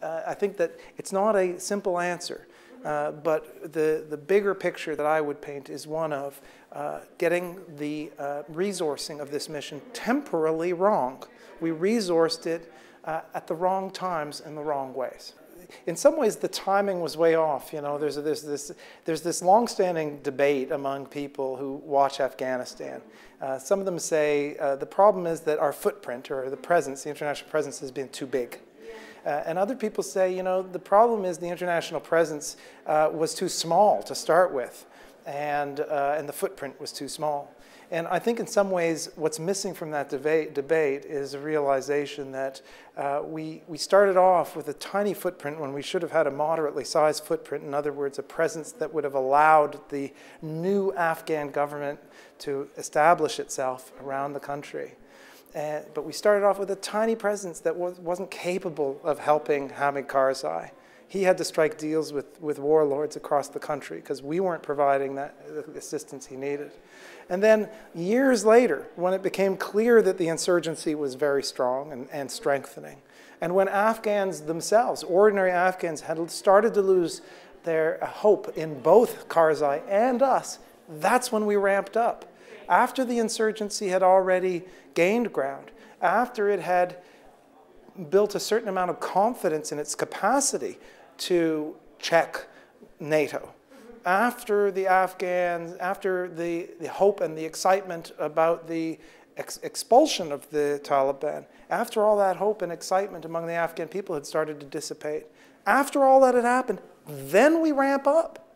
I think that it's not a simple answer, but the bigger picture that I would paint is one of getting the resourcing of this mission temporarily wrong. We resourced it at the wrong times and the wrong ways. In some ways, the timing was way off. You know, there's this long-standing debate among people who watch Afghanistan. Some of them say the problem is that our footprint, or the presence, the international presence, has been too big. And other people say, you know, the problem is the international presence was too small to start with, and the footprint was too small. And I think in some ways what's missing from that debate is a realization that we started off with a tiny footprint when we should have had a moderately sized footprint. In other words, a presence that would have allowed the new Afghan government to establish itself around the country. But we started off with a tiny presence that wasn't capable of helping Hamid Karzai. He had to strike deals with warlords across the country because we weren't providing the assistance he needed. And then years later, when it became clear that the insurgency was very strong and strengthening, and when Afghans themselves, ordinary Afghans, had started to lose their hope in both Karzai and us, that's when we ramped up. After the insurgency had already gained ground, after it had built a certain amount of confidence in its capacity to check NATO, after the Afghans, after the hope and the excitement about the expulsion of the Taliban, after all that hope and excitement among the Afghan people had started to dissipate, after all that had happened, then we ramp up.